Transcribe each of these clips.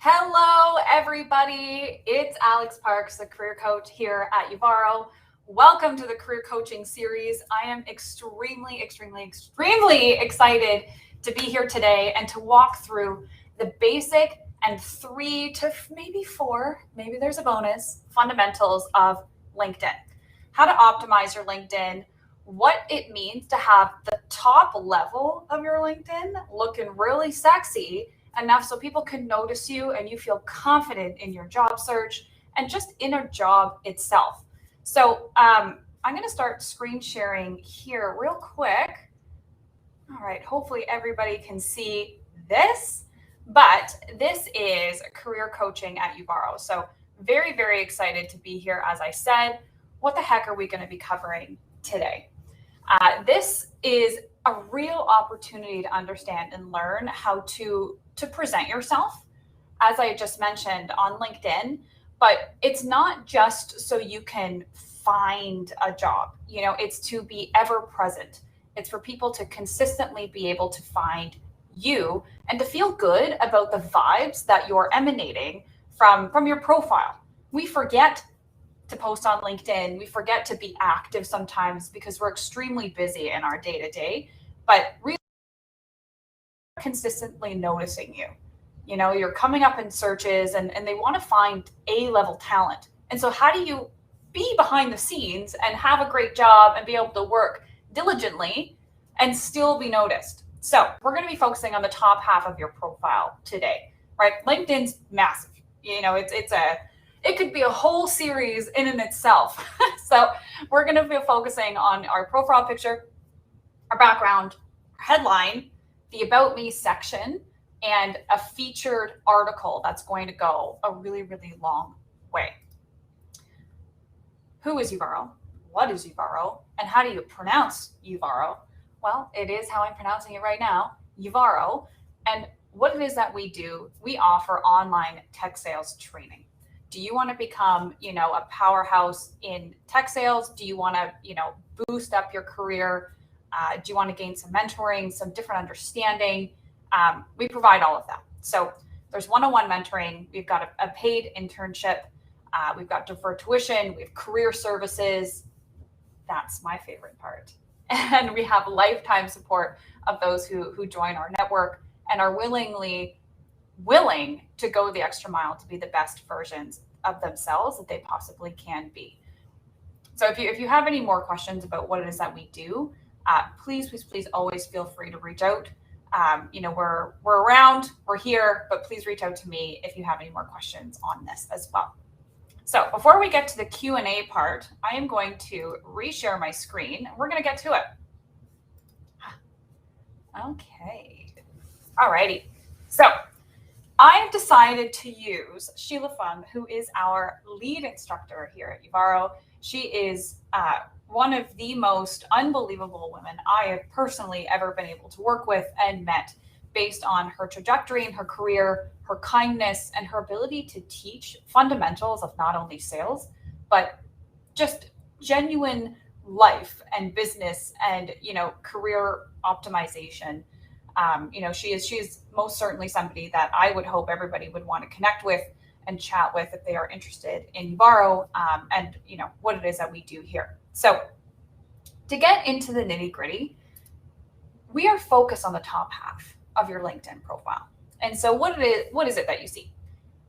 Hello, everybody. It's Alex Parks, the career coach here at Uvaro. Welcome to the career coaching series. I am extremely excited to be here today and to walk through the basic and 3 to maybe 4, maybe there's a bonus, fundamentals of LinkedIn. How to optimize your LinkedIn, what it means to have the top level of your LinkedIn looking really sexy enough so people can notice you and you feel confident in your job search and just in a job itself. So I'm going to start screen sharing here real quick. All right, hopefully everybody can see this, but this is career coaching at Uvaro. So very excited to be here. As I said, what the heck are we going to be covering today? This is a real opportunity to understand and learn how to present yourself, as I just mentioned, on LinkedIn. But it's not just so you can find a job, it's to be ever present. It's for people to consistently be able to find you and to feel good about the vibes that you're emanating from your profile. We forget to post on LinkedIn. We forget to be active sometimes because we're extremely busy in our day-to-day, but really consistently noticing you. You're coming up in searches and they want to find A-level talent. And so how do you be behind the scenes and have a great job and be able to work diligently and still be noticed? So we're going to be focusing on the top half of your profile today, right? LinkedIn's massive. It could be a whole series in and itself. So we're going to be focusing on our profile picture, our background, our headline, the About Me section, and a featured article that's going to go a really long way. Who is Uvaro? What is Uvaro? And how do you pronounce Uvaro? Well, it is how I'm pronouncing it right now, Uvaro. And what it is that we do, we offer online tech sales training. Do you want to become, a powerhouse in tech sales? Do you want to, boost up your career? Do you want to gain some mentoring, some different understanding? We provide all of that. So there's one-on-one mentoring. We've got a paid internship. We've got deferred tuition. We have career services. That's my favorite part. And we have lifetime support of those who join our network and are willing to go the extra mile to be the best versions of themselves that they possibly can be. So if you have any more questions about what it is that we do, please always feel free to reach out. We're around, we're here, but please reach out to me if you have any more questions on this as well. So before we get to the Q&A part, I am going to reshare my screen. We're going to get to it. Okay. All righty. So I've decided to use Sheila, who is our lead instructor here at Uvaro. She is one of the most unbelievable women I have personally ever been able to work with and met, based on her trajectory in her career, her kindness, and her ability to teach fundamentals of not only sales, but just genuine life and business and, career optimization. She is most certainly somebody that I would hope everybody would want to connect with and chat with if they are interested in Uvaro and what it is that we do here. So to get into the nitty gritty, we are focused on the top half of your LinkedIn profile. And so what is it that you see,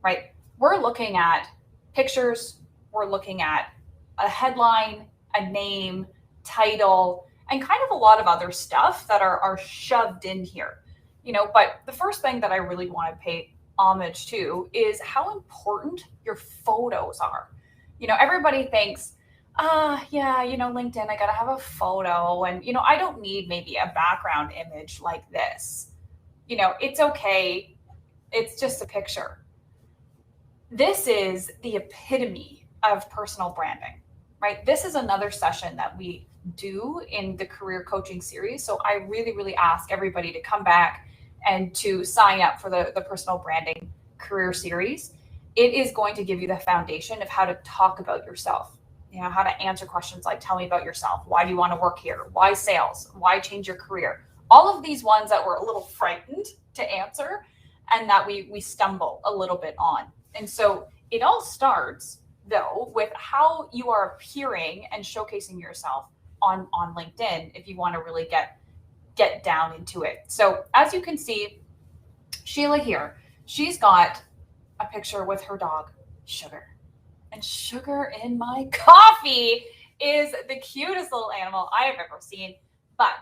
right? We're looking at pictures, we're looking at a headline, a name, title, and kind of a lot of other stuff that are shoved in here, but the first thing that I really want to pay homage to is how important your photos are. Everybody thinks, LinkedIn, I got to have a photo. And, I don't need maybe a background image like this. It's okay. It's just a picture. This is the epitome of personal branding, right? This is another session that we do in the career coaching series. So I really ask everybody to come back and to sign up for the personal branding career series. It is going to give you the foundation of how to talk about yourself. How to answer questions like, tell me about yourself. Why do you want to work here? Why sales? Why change your career? All of these ones that we're a little frightened to answer and that we stumble a little bit on. And so it all starts though with how you are appearing and showcasing yourself on LinkedIn if you want to really get down into it. So as you can see, Sheila here, she's got a picture with her dog, Sugar. And Sugar in my coffee is the cutest little animal I have ever seen. But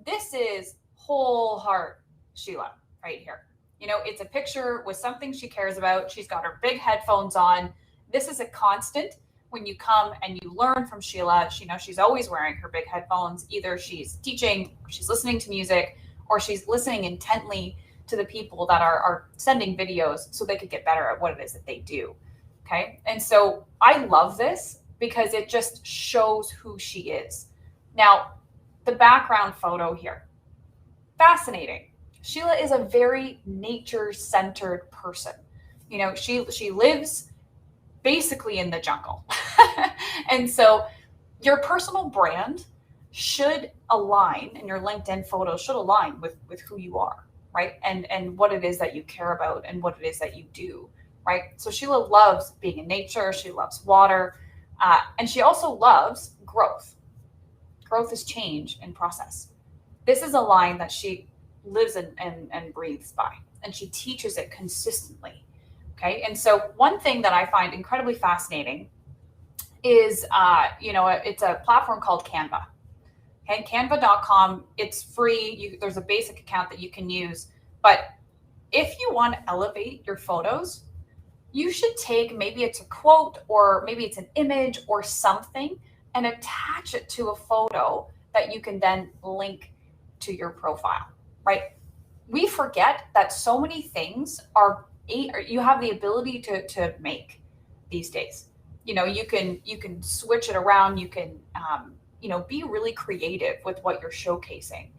this is whole heart Sheila right here. You know, it's a picture with something she cares about. She's got her big headphones on. This is a constant when you come and you learn from Sheila. She's always wearing her big headphones. Either she's teaching, or she's listening to music, or she's listening intently to the people that are sending videos so they could get better at what it is that they do. Okay. And so I love this because it just shows who she is. Now, the background photo here, fascinating. Sheila is a very nature-centered person. You know, she lives basically in the jungle. And so your personal brand should align, and your LinkedIn photo should align with who you are, right? And what it is that you care about and what it is that you do, right? So Sheila loves being in nature. She loves water. And she also loves growth. Growth is change and process. This is a line that she lives and breathes by, and she teaches it consistently. Okay. And so one thing that I find incredibly fascinating is, it's a platform called Canva. Okay. Canva.com. It's free. There's a basic account that you can use, but if you want to elevate your photos, you should take, maybe it's a quote or maybe it's an image or something, and attach it to a photo that you can then link to your profile, right? We forget that so many things you have the ability to make these days. You know, you can switch it around. You can, be really creative with what you're showcasing.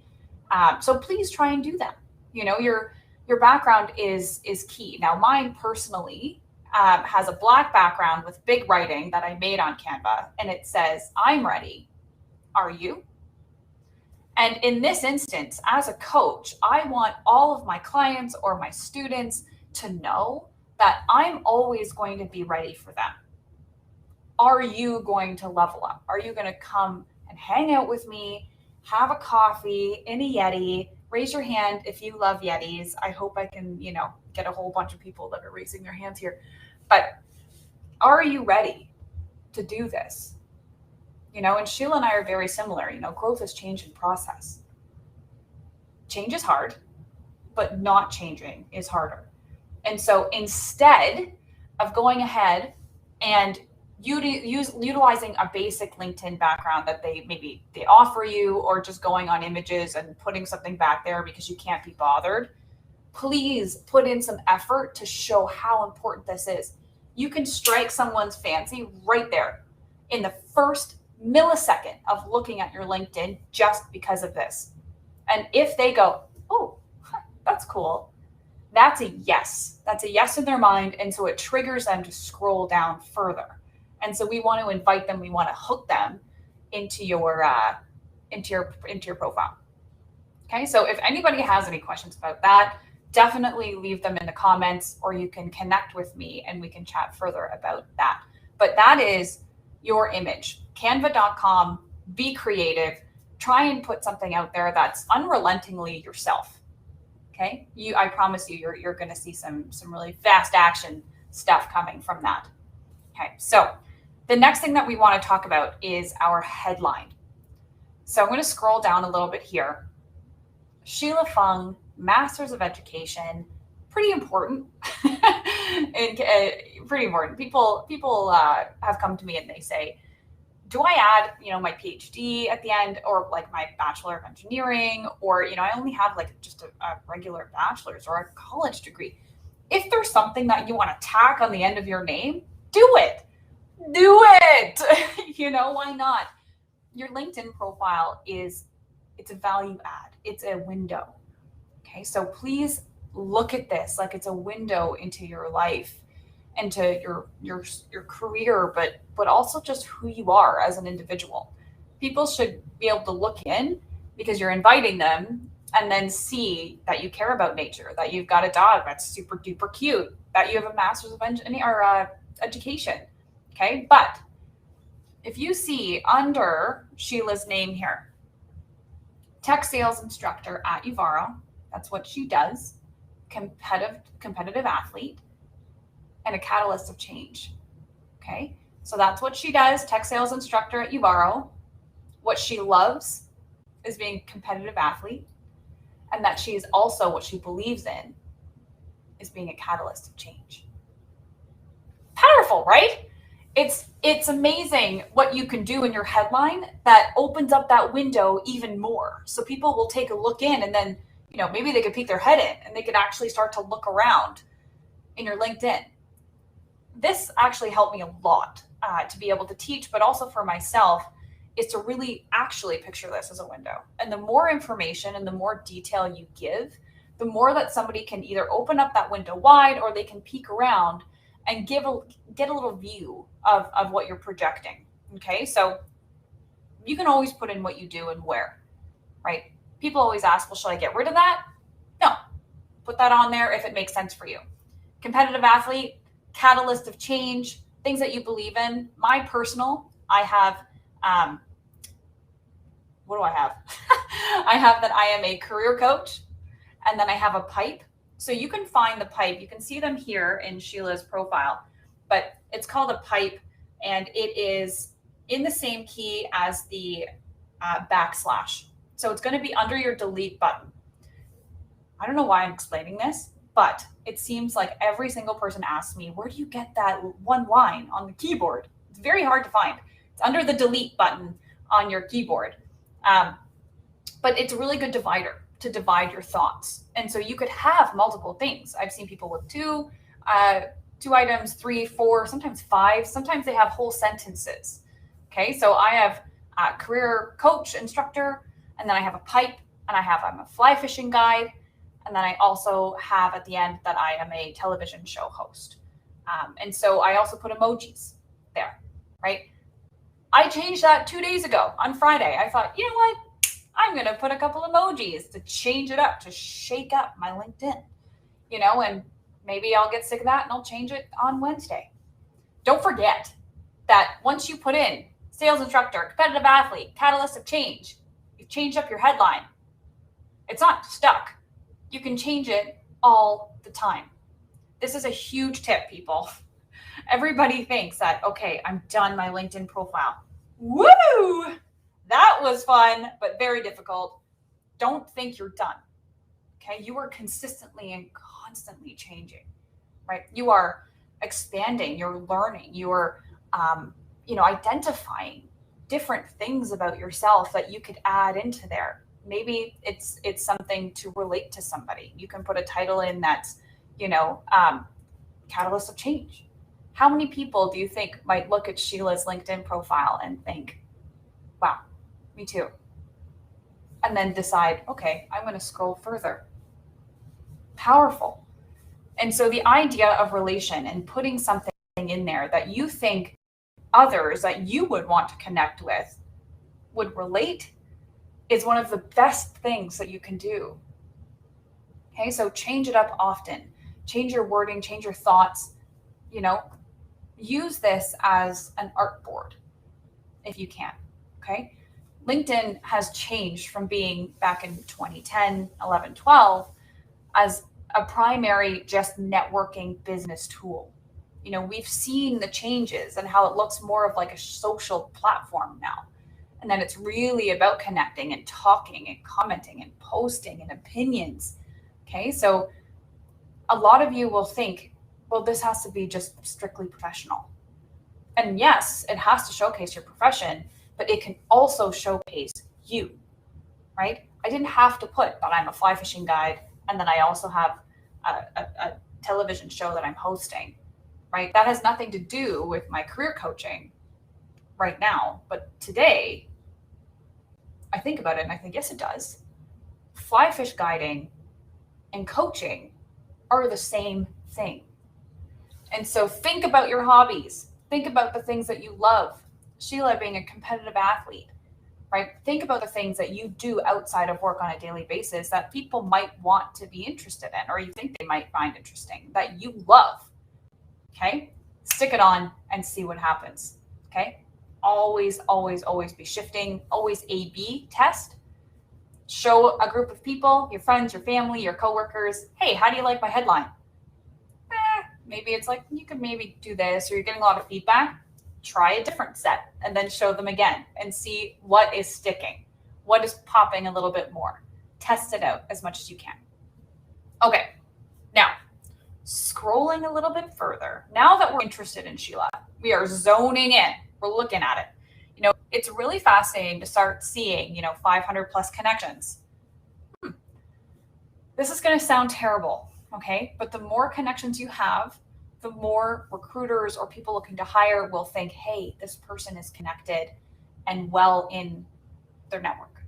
So please try and do that. You know, your background is key. Now, mine personally has a black background with big writing that I made on Canva, and it says, "I'm ready. Are you?" And in this instance, as a coach, I want all of my clients or my students to know that I'm always going to be ready for them. Are you going to level up? Are you going to come and hang out with me, have a coffee in a Yeti? Raise your hand if you love Yetis. I hope I can, get a whole bunch of people that are raising their hands here. But are you ready to do this? And Sheila and I are very similar. Growth is change in process. Change is hard, but not changing is harder. And so instead of going ahead and utilizing a basic LinkedIn background that they offer you, or just going on images and putting something back there because you can't be bothered, please put in some effort to show how important this is. You can strike someone's fancy right there in the first millisecond of looking at your LinkedIn just because of this. And if they go, "Oh, that's cool," that's a yes. That's a yes in their mind. And so it triggers them to scroll down further. And so we want to invite them. We want to hook them into your profile. Okay. So if anybody has any questions about that, definitely leave them in the comments, or you can connect with me and we can chat further about that. But that is your image. Canva.com, be creative, try and put something out there that's unrelentingly yourself. Okay. I promise you, you're going to see some really fast action stuff coming from that. Okay. So the next thing that we want to talk about is our headline. So I'm going to scroll down a little bit here. Sheila Fung, Masters of Education, pretty important. And pretty important. People have come to me and they say, "Do I add, my PhD at the end, or like my Bachelor of Engineering, or I only have like just a regular bachelor's or a college degree?" If there's something that you want to tack on the end of your name, do it. Do it. Why not? Your LinkedIn profile it's a value add. It's a window. Okay, so please look at this like it's a window into your life, into your career, but also just who you are as an individual. People should be able to look in because you're inviting them and then see that you care about nature, that you've got a dog that's super duper cute, that you have a master's of education. Okay. But if you see under Sheila's name here, tech sales instructor at Uvaro, that's what she does, competitive athlete, and a catalyst of change. Okay. So that's what she does, tech sales instructor at Uvaro. What she loves is being a competitive athlete, and that she is also what she believes in is being a catalyst of change. Powerful, right? It's amazing what you can do in your headline that opens up that window even more. So people will take a look in, and then, maybe they could peek their head in and they could actually start to look around in your LinkedIn. This actually helped me a lot to be able to teach, but also for myself, is to really actually picture this as a window. And the more information and the more detail you give, the more that somebody can either open up that window wide, or they can peek around and get a little view of what you're projecting. Okay, so you can always put in what you do and where, right? People always ask, well, should I get rid of that? No, put that on there if it makes sense for you. Competitive athlete, catalyst of change, things that you believe in. My personal, I have, what do I have? I have that I am a career coach, and then I have a pipe. So you can find the pipe. You can see them here in Sheila's profile, but it's called a pipe, and it is in the same key as the backslash. So it's going to be under your delete button. I don't know why I'm explaining this, but it seems like every single person asks me, where do you get that one line on the keyboard? It's very hard to find. It's under the delete button on your keyboard. But it's a really good divider to divide your thoughts. And so you could have multiple things. I've seen people with two items, 3, 4, sometimes 5. Sometimes they have whole sentences. Okay, so I have a career coach, instructor, and then I have a pipe, and I'm a fly fishing guide, and then I also have at the end that I am a television show host. And so I also put emojis there, right? I changed that 2 days ago on Friday. I thought, you know what? I'm going to put a couple emojis to change it up, to shake up my LinkedIn, and maybe I'll get sick of that and I'll change it on Wednesday. Don't forget that once you put in sales instructor, competitive athlete, catalyst of change, you've changed up your headline. It's not stuck. You can change it all the time. This is a huge tip, people. Everybody thinks that, okay, I'm done my LinkedIn profile. Woo! That was fun, but very difficult. Don't think you're done. Okay, you are consistently and constantly changing, right? You are expanding, you're learning, you are, identifying different things about yourself that you could add into there. Maybe it's something to relate to somebody. You can put a title in that's, catalyst of change. How many people do you think might look at Sheila's LinkedIn profile and think, wow, me too? And then decide, okay, I'm going to scroll further. Powerful. And so the idea of relation and putting something in there that you think others that you would want to connect with would relate is one of the best things that you can do. Okay, so change it up often. Change your wording, change your thoughts. Use this as an art board if you can. Okay. LinkedIn has changed from being back in 2010, 11, 12 as a primary just networking business tool. We've seen the changes and how it looks more of like a social platform now. And then it's really about connecting and talking and commenting and posting and opinions. Okay. So a lot of you will think, well, this has to be just strictly professional. And yes, it has to showcase your profession, but it can also showcase you, right? I didn't have to put that I'm a fly fishing guide and then I also have a television show that I'm hosting, right? That has nothing to do with my career coaching right now. But today, I think about it and I think, yes, it does. Fly fish guiding and coaching are the same thing. And so think about your hobbies. Think about the things that you love. Sheila being a competitive athlete. right? Think about the things that you do outside of work on a daily basis that people might want to be interested in, or you think they might find interesting, that you love. Okay? Stick it on and see what happens. Okay? Always, always, always be shifting, always A/B test. Show a group of people, your friends, your family, your coworkers, hey, how do you like my headline? Maybe it's like, you could maybe do this, or you're getting a lot of feedback. Try a different set and then show them again and see what is sticking, what is popping a little bit more. Test it out as much as you can. Okay, now scrolling a little bit further. Now that we're interested in Sheila, we are zoning in, we're looking at it. It's really fascinating to start seeing, 500 plus connections. This is going to sound terrible, okay? But the more connections you have, the more recruiters or people looking to hire will think, hey, this person is connected and well in their network.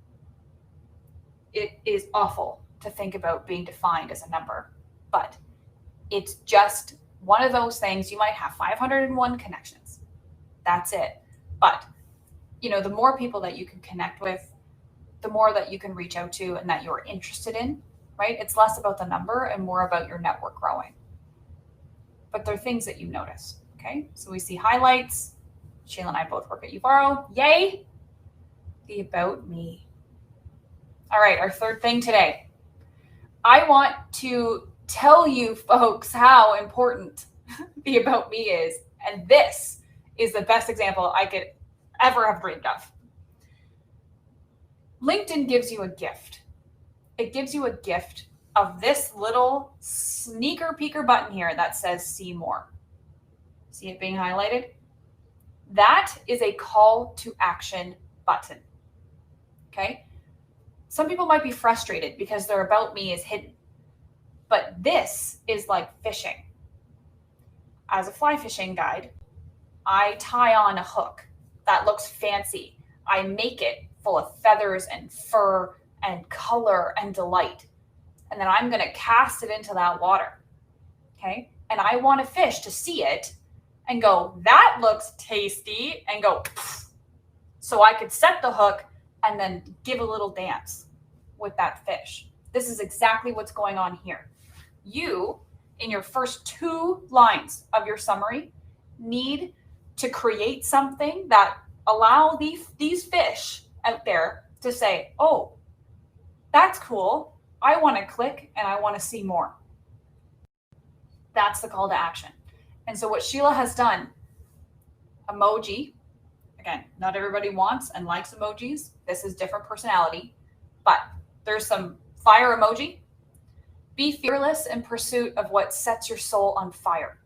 It is awful to think about being defined as a number, but it's just one of those things. You might have 501 connections. That's it. But the more people that you can connect with, the more that you can reach out to and that you're interested in, right? It's less about the number and more about your network growing. But they're things that you notice, okay? So we see highlights. Sheila and I both work at Uvaro. Yay! The about me. All right, our third thing today. I want to tell you folks how important the about me is. And this is the best example I could ever have dreamed of. LinkedIn gives you a gift. It gives you a gift of this little sneaker peeker button here that says see more. See it being highlighted? That is a call to action button. Okay? Some people might be frustrated because their about me is hidden. But this is like fishing. As a fly fishing guide, I tie on a hook that looks fancy. I make it full of feathers and fur and color and delight. And then I'm going to cast it into that water. Okay? And I want a fish to see it and go, that looks tasty, and go, pfft. So I could set the hook and then give a little dance with that fish. This is exactly what's going on here. You, in your first 2 lines of your summary, need to create something that allow these fish out there to say, oh, that's cool. I want to click and I want to see more. That's the call to action. And so what Sheila has done, emoji, again, not everybody wants and likes emojis. This is different personality, but there's some fire emoji. Be fearless in pursuit of what sets your soul on fire.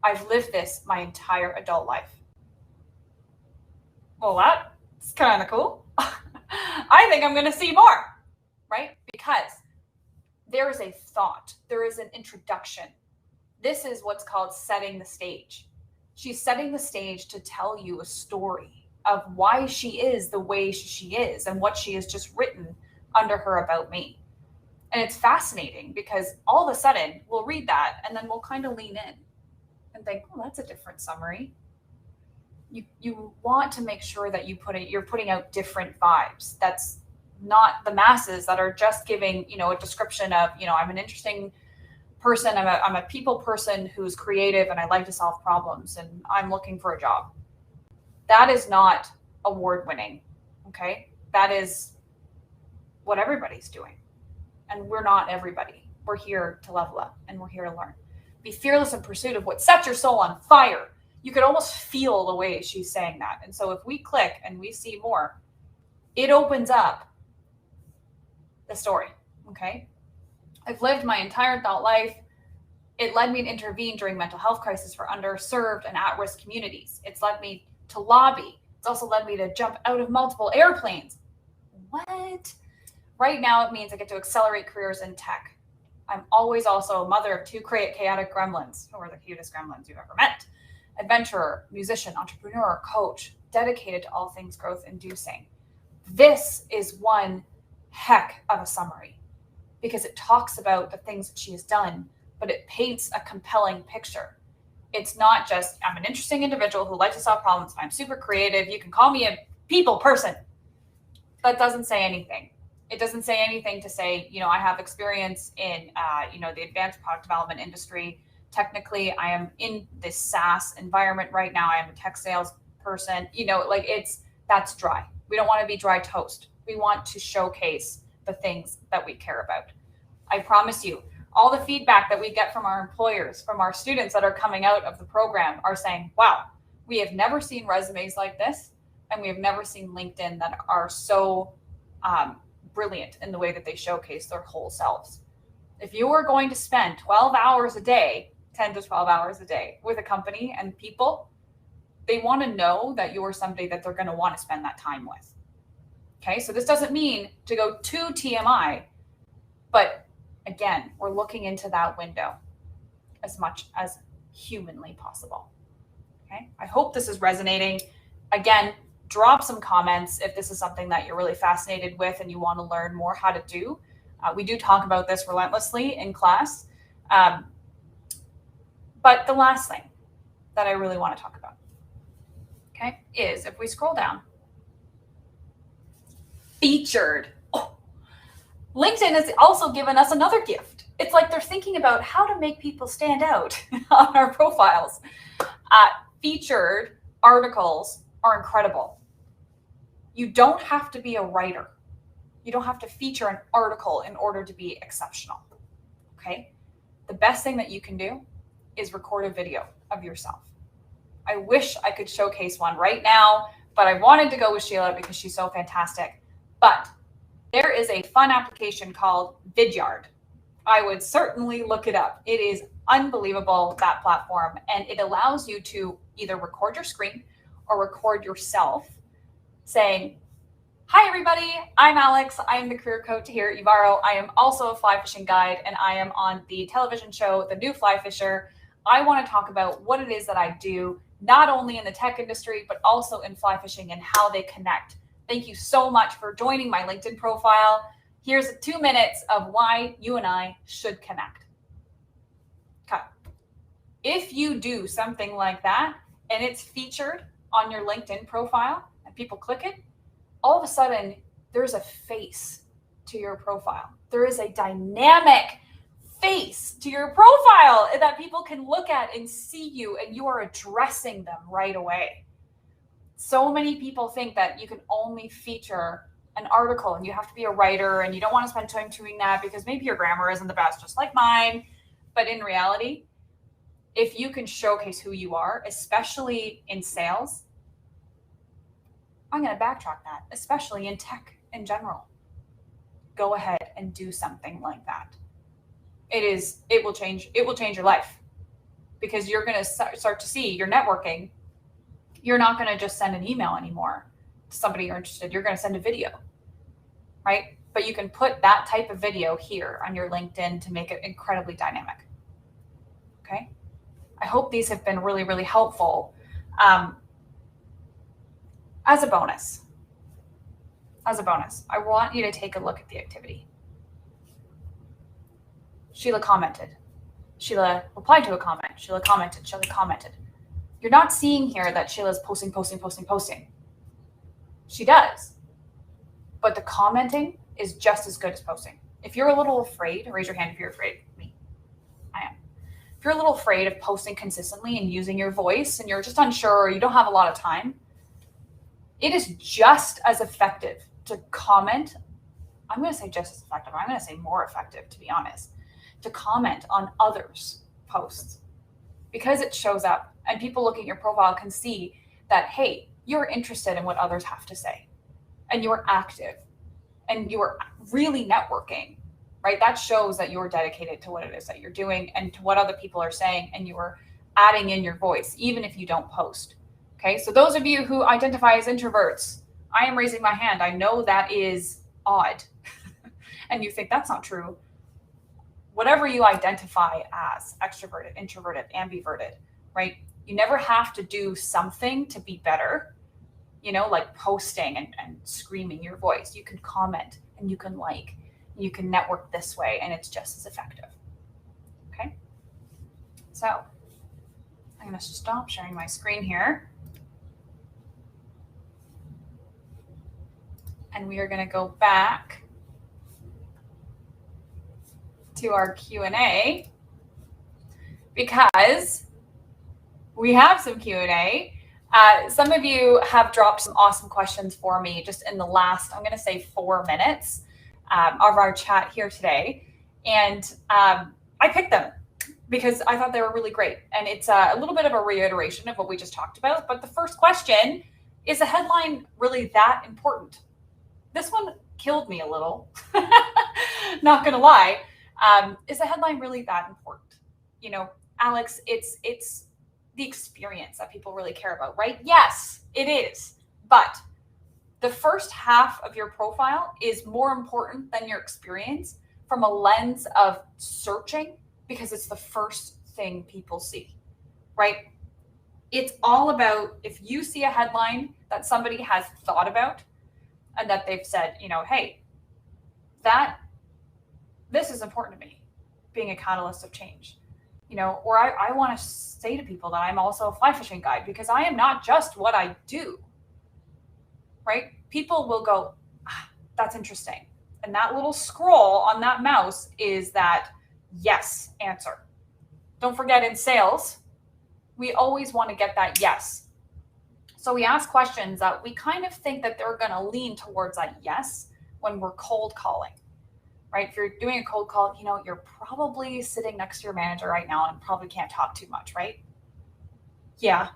I've lived this my entire adult life. Well, that's kind of cool. I think I'm going to see more, right? Because there is a thought, there is an introduction. This is what's called setting the stage. She's setting the stage to tell you a story of why she is the way she is and what she has just written under her about me. And it's fascinating because all of a sudden we'll read that and then we'll kind of lean in and think, oh, that's a different summary. You want to make sure that you're putting out different vibes. That's not the masses that are just giving, a description of, I'm an interesting person. I'm a people person who's creative and I like to solve problems and I'm looking for a job. That is not award winning. Okay. That is what everybody's doing. And we're not everybody. We're here to level up and we're here to learn. Be fearless in pursuit of what sets your soul on fire. You could almost feel the way she's saying that. And so if we click and we see more, it opens up the story. Okay. I've lived my entire adult life. It led me to intervene during mental health crisis for underserved and at-risk communities. It's led me to lobby. It's also led me to jump out of multiple airplanes. What? Right now, it means I get to accelerate careers in tech. I'm always also a mother of 2 chaotic gremlins, who are the cutest gremlins you've ever met. Adventurer, musician, entrepreneur, coach, dedicated to all things growth inducing. This is one heck of a summary because it talks about the things that she has done, but it paints a compelling picture. It's not just, I'm an interesting individual who likes to solve problems. I'm super creative. You can call me a people person. that doesn't say anything. It doesn't say anything to say, I have experience in, the advanced product development industry. Technically, I am in this SaaS environment right now. I am a tech sales person. That's dry. We don't want to be dry toast. We want to showcase the things that we care about. I promise you, all the feedback that we get from our employers, from our students that are coming out of the program are saying, wow, we have never seen resumes like this, and we have never seen LinkedIn that are so brilliant in the way that they showcase their whole selves. If you are going to spend 12 hours a day, 10 to 12 hours a day with a company and people, they want to know that you're somebody that they're going to want to spend that time with. Okay, so this doesn't mean to go to TMI, but again, we're looking into that window as much as humanly possible. Okay, I hope this is resonating. Again, drop some comments if this is something that you're really fascinated with and you want to learn more how to do. We do talk about this relentlessly in class. But the last thing that I really want to talk about, okay, is if we scroll down, featured. Oh, LinkedIn has also given us another gift. It's like they're thinking about how to make people stand out on our profiles. Featured articles are incredible. You don't have to be a writer. You don't have to feature an article in order to be exceptional. Okay? The best thing that you can do is record a video of yourself. I wish I could showcase one right now, but I wanted to go with Sheila because she's so fantastic. But there is a fun application called Vidyard. I would certainly look it up. It is unbelievable, that platform, and it allows you to either record your screen or record yourself saying, hi everybody, I'm Alex. I am the career coach here at Uvaro. I am also a fly fishing guide, and I am on the television show, The New Fly Fisher. I want to talk about what it is that I do, not only in the tech industry, but also in fly fishing and how they connect. Thank you so much for joining my LinkedIn profile. Here's 2 minutes of why you and I should connect. Okay. If you do something like that and it's featured on your LinkedIn profile and people click it, all of a sudden there's a face to your profile. There is a dynamic face to your profile that people can look at and see you, and you are addressing them right away. So many people think that you can only feature an article and you have to be a writer and you don't want to spend time doing that because maybe your grammar isn't the best, just like mine. But in reality, if you can showcase who you are, especially in sales, I'm going to backtrack that, especially in tech in general. Go ahead and do something like that. It will change your life, because you're going to start to see your networking. You're not going to just send an email anymore to somebody you're interested. You're going to send a video, right? But you can put that type of video here on your LinkedIn to make it incredibly dynamic. Okay. I hope these have been really, really helpful. As a bonus, I want you to take a look at the activity. Sheila commented. Sheila replied to a comment. Sheila commented. Sheila commented. You're not seeing here that Sheila's posting. She does. But the commenting is just as good as posting. If you're a little afraid, raise your hand if you're afraid. Me. I am. If you're a little afraid of posting consistently and using your voice and you're just unsure or you don't have a lot of time, it is just as effective to comment. I'm going to say just as effective. I'm going to say more effective, to be honest, to comment on others' posts, because it shows up and people looking at your profile can see that, hey, you're interested in what others have to say and you're active and you're really networking, right? That shows that you're dedicated to what it is that you're doing and to what other people are saying, and you're adding in your voice, even if you don't post. Okay, so those of you who identify as introverts, I am raising my hand. I know that is odd and you think that's not true. Whatever you identify as, extroverted, introverted, ambiverted, right? You never have to do something to be better, like posting and screaming your voice. You can comment and you can you can network this way, and it's just as effective. Okay. So I'm going to stop sharing my screen here. And we are going to go back to our Q&A because we have some Q&A. Some of you have dropped some awesome questions for me just in the last, I'm going to say 4 minutes of our chat here today. And I picked them because I thought they were really great. And it's a little bit of a reiteration of what we just talked about. But the first question, is a headline really that important? This one killed me a little, not going to lie. Is a headline really that important? You know, Alex, it's the experience that people really care about, right? Yes, it is. But the first half of your profile is more important than your experience from a lens of searching, because it's the first thing people see, right? It's all about, if you see a headline that somebody has thought about and that they've said, you know, hey, this is important to me, being a catalyst of change. You know, or I want to say to people that I'm also a fly fishing guide, because I am not just what I do, right? People will go, that's interesting. And that little scroll on that mouse is that yes answer. Don't forget, in sales, we always want to get that yes. So we ask questions that we kind of think that they're going to lean towards that yes when we're cold calling. Right? If you're doing a cold call, you know, you're probably sitting next to your manager right now and probably can't talk too much, right? Yeah.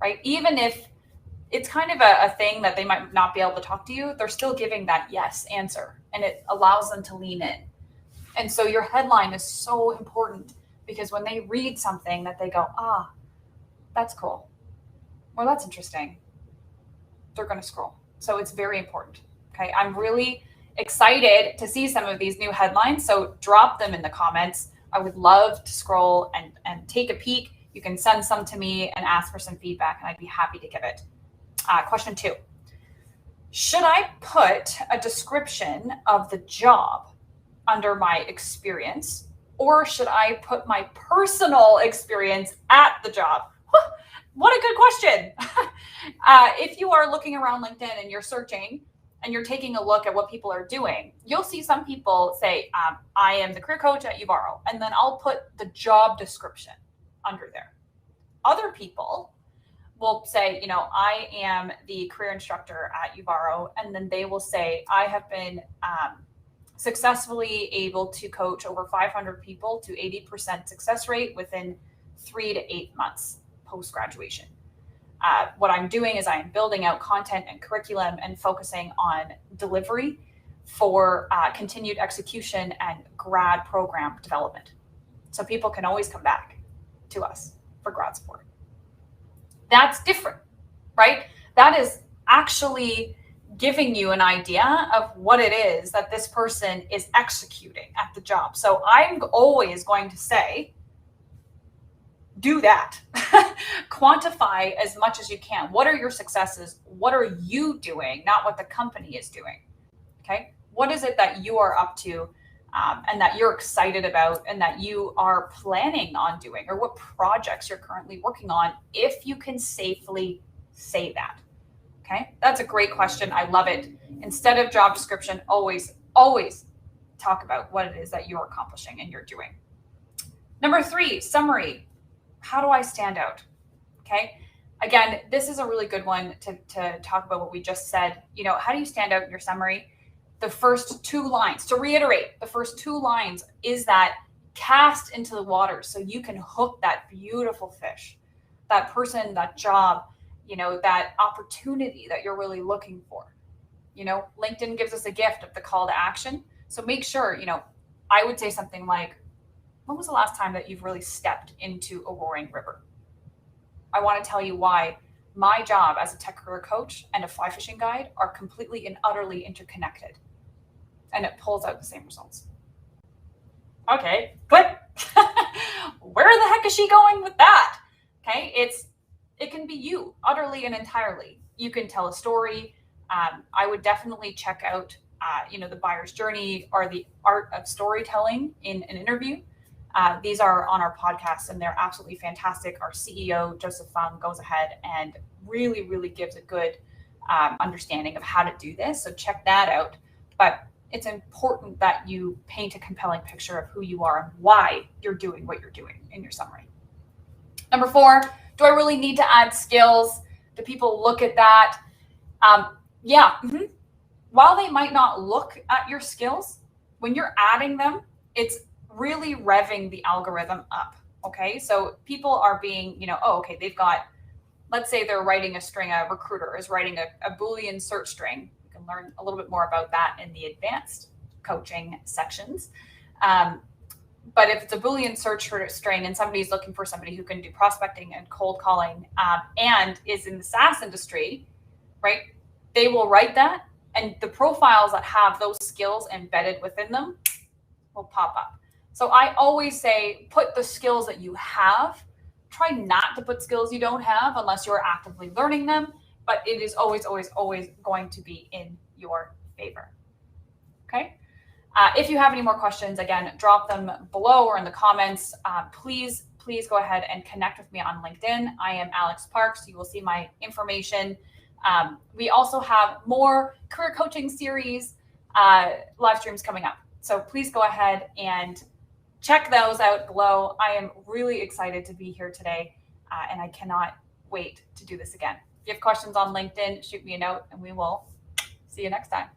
Right? Even if it's kind of a thing that they might not be able to talk to you, they're still giving that yes answer, and it allows them to lean in. And so your headline is so important, because when they read something that they go, that's cool, or that's interesting, they're going to scroll. So it's very important. Okay. I'm really excited to see some of these new headlines. So drop them in the comments. I would love to scroll and take a peek. You can send some to me and ask for some feedback, and I'd be happy to give it. Question 2. Should I put a description of the job under my experience, or should I put my personal experience at the job? What a good question. If you are looking around LinkedIn and you're searching, and you're taking a look at what people are doing, you'll see some people say, I am the career coach at Uvaro, and then I'll put the job description under there. Other people will say, you know, I am the career instructor at Uvaro, and then they will say, I have been successfully able to coach over 500 people to 80% success rate within 3 to 8 months post-graduation. What I'm doing is I am building out content and curriculum and focusing on delivery for continued execution and grad program development. So people can always come back to us for grad support. That's different, right? That is actually giving you an idea of what it is that this person is executing at the job. So I'm always going to say, do that. Quantify as much as you can. What are your successes? What are you doing? Not what the company is doing. Okay. What is it that you are up to and that you're excited about and that you are planning on doing, or what projects you're currently working on, if you can safely say that. Okay. That's a great question. I love it. Instead of job description, always talk about what it is that you're accomplishing and you're doing. Number 3, summary. How do I stand out? Okay. Again, this is a really good one to talk about what we just said. You know, how do you stand out in your summary? The first 2 lines, to reiterate, the first 2 lines is that cast into the water so you can hook that beautiful fish, that person, that job, you know, that opportunity that you're really looking for. You know, LinkedIn gives us a gift of the call to action. So make sure, you know, I would say something like, when was the last time that you've really stepped into a roaring river? I want to tell you why my job as a tech career coach and a fly fishing guide are completely and utterly interconnected. And it pulls out the same results. Okay, click. Where the heck is she going with that? Okay, it can be you utterly and entirely. You can tell a story. I would definitely check out, the buyer's journey or the art of storytelling in an interview. These are on our podcast and they're absolutely fantastic. Our CEO, Joseph Fung, goes ahead and really, really gives a good understanding of how to do this. So check that out. But it's important that you paint a compelling picture of who you are and why you're doing what you're doing in your summary. Number 4, do I really need to add skills? Do people look at that? Yeah. While they might not look at your skills, when you're adding them, it's really revving the algorithm up. Okay. So people are being, oh, okay, they've got, let's say they're writing a string, a recruiter is writing a Boolean search string. You can learn a little bit more about that in the advanced coaching sections. But if it's a Boolean search string and somebody's looking for somebody who can do prospecting and cold calling and is in the SaaS industry, right, they will write that. And the profiles that have those skills embedded within them will pop up. So I always say, put the skills that you have. Try not to put skills you don't have unless you're actively learning them, but it is always, always, always going to be in your favor. Okay. If you have any more questions, again, drop them below or in the comments. Please go ahead and connect with me on LinkedIn. I am Alex Parks. You will see my information. We also have more career coaching series live streams coming up. So please go ahead and check those out below. I am really excited to be here today, and I cannot wait to do this again. If you have questions on LinkedIn, shoot me a note, and we will see you next time.